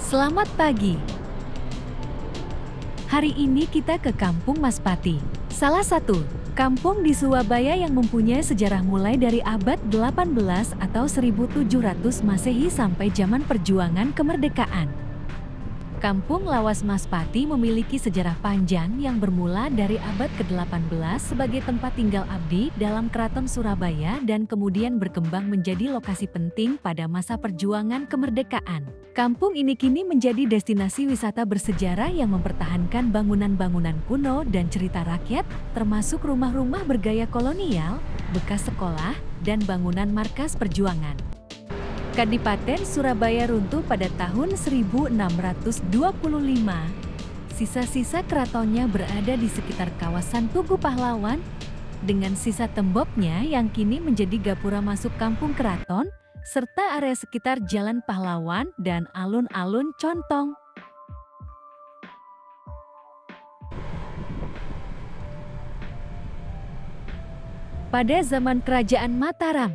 Selamat pagi. Hari ini kita ke Kampung Maspati, salah satu kampung di Surabaya yang mempunyai sejarah mulai dari abad 18 atau 1700 Masehi sampai zaman perjuangan kemerdekaan. Kampung Lawas Maspati memiliki sejarah panjang yang bermula dari abad ke-18 sebagai tempat tinggal abdi dalam Keraton Surabaya dan kemudian berkembang menjadi lokasi penting pada masa perjuangan kemerdekaan. Kampung ini kini menjadi destinasi wisata bersejarah yang mempertahankan bangunan-bangunan kuno dan cerita rakyat, termasuk rumah-rumah bergaya kolonial, bekas sekolah, dan bangunan markas perjuangan. Kadipaten Surabaya runtuh pada tahun 1625. Sisa-sisa keratonnya berada di sekitar kawasan Tugu Pahlawan, dengan sisa temboknya yang kini menjadi gapura masuk kampung keraton, serta area sekitar Jalan Pahlawan dan alun-alun Contong. Pada zaman Kerajaan Mataram,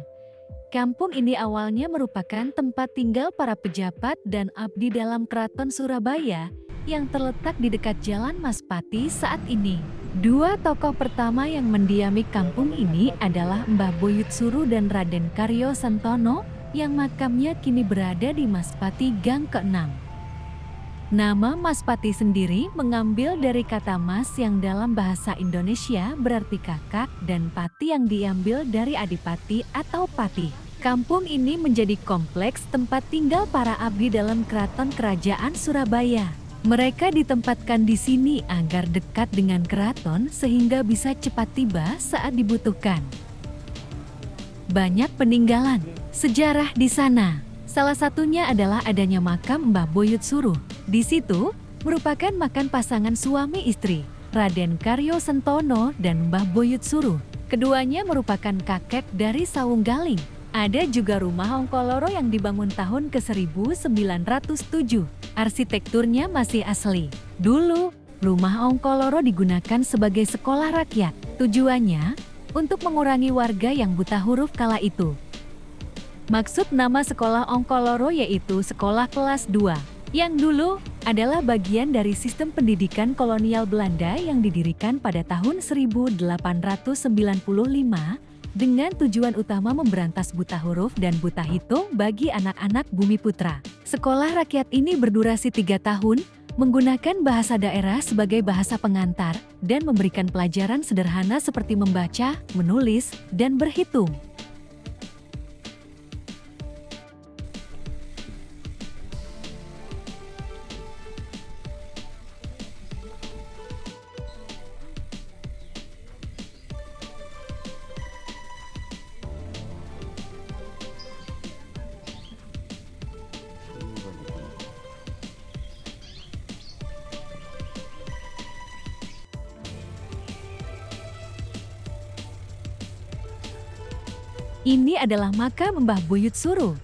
kampung ini awalnya merupakan tempat tinggal para pejabat dan abdi dalam Keraton Surabaya yang terletak di dekat Jalan Maspati saat ini. Dua tokoh pertama yang mendiami kampung ini adalah Mbah Boyut Suru dan Raden Karyo Sentono yang makamnya kini berada di Maspati Gang ke-6. Nama Maspati sendiri mengambil dari kata mas yang dalam bahasa Indonesia berarti kakak dan pati yang diambil dari adipati atau pati. Kampung ini menjadi kompleks tempat tinggal para abdi dalam Keraton Kerajaan Surabaya. Mereka ditempatkan di sini agar dekat dengan keraton sehingga bisa cepat tiba saat dibutuhkan. Banyak peninggalan sejarah di sana. Salah satunya adalah adanya makam Mbah Boyut Suru. Di situ merupakan makam pasangan suami istri, Raden Karyo Sentono dan Mbah Boyut Suru. Keduanya merupakan kakek dari Sawung Galing. Ada juga rumah Ongkoloro yang dibangun tahun ke-1907. Arsitekturnya masih asli. Dulu, rumah Ongkoloro digunakan sebagai sekolah rakyat. Tujuannya untuk mengurangi warga yang buta huruf kala itu. Maksud nama sekolah Ongkoloro yaitu Sekolah Kelas 2, yang dulu adalah bagian dari sistem pendidikan kolonial Belanda yang didirikan pada tahun 1895 dengan tujuan utama memberantas buta huruf dan buta hitung bagi anak-anak Bumi Putra. Sekolah rakyat ini berdurasi 3 tahun, menggunakan bahasa daerah sebagai bahasa pengantar, dan memberikan pelajaran sederhana seperti membaca, menulis, dan berhitung. Ini adalah makam Mbah Boyut Suru.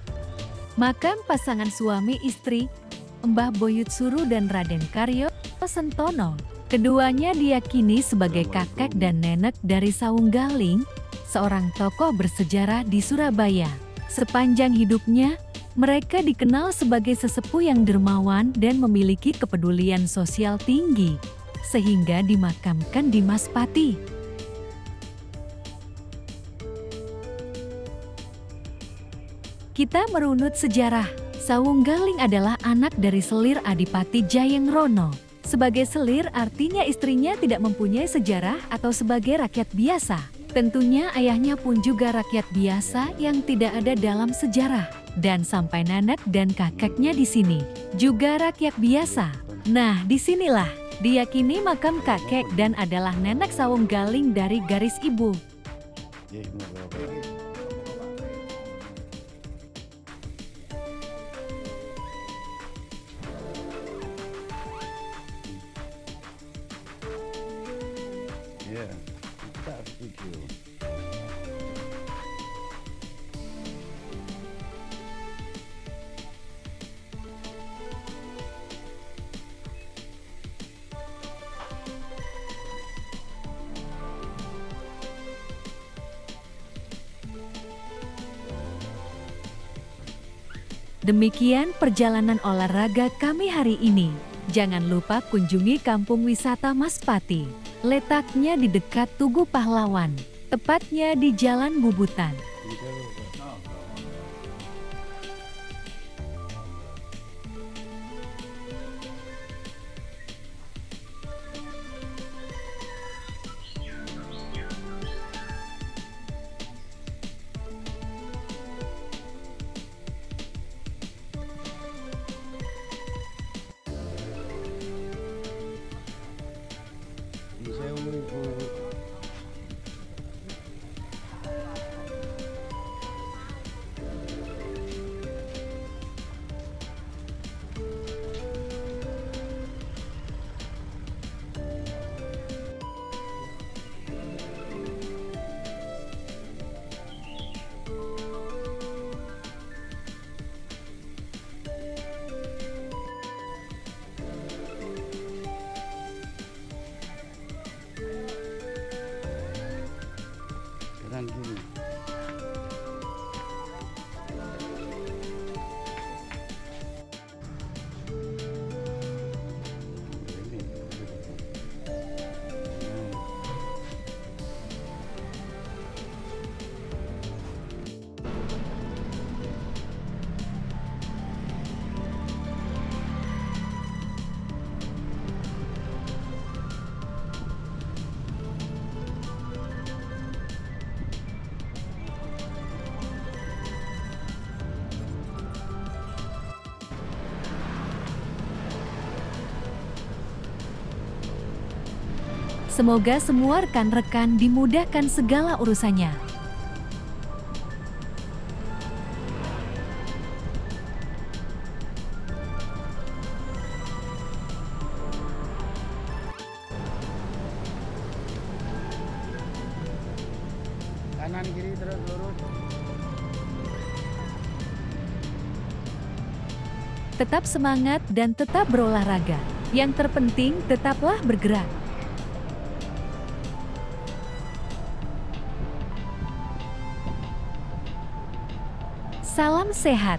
Makam pasangan suami istri, Mbah Boyut Suru dan Raden Karyo Sentono. Keduanya diyakini sebagai kakek dan nenek dari Sawung Galing, seorang tokoh bersejarah di Surabaya. Sepanjang hidupnya, mereka dikenal sebagai sesepuh yang dermawan dan memiliki kepedulian sosial tinggi, sehingga dimakamkan di Maspati. Kita merunut sejarah. Sawung Galing adalah anak dari Selir Adipati Jayengrono. Sebagai selir artinya istrinya tidak mempunyai sejarah atau sebagai rakyat biasa. Tentunya ayahnya pun juga rakyat biasa yang tidak ada dalam sejarah. Dan sampai nenek dan kakeknya di sini juga rakyat biasa. Nah, disinilah diyakini makam kakek dan adalah nenek Sawung Galing dari garis ibu. Yeah, that's cool. Demikian perjalanan olahraga kami hari ini. Jangan lupa kunjungi Kampung Wisata Maspati. Letaknya di dekat Tugu Pahlawan, tepatnya di Jalan Bubutan. Kanan kiri. Semoga semua rekan-rekan dimudahkan segala urusannya. Kanan kiri terus lurus. Tetap semangat dan tetap berolahraga. Yang terpenting, tetaplah bergerak. Salam sehat.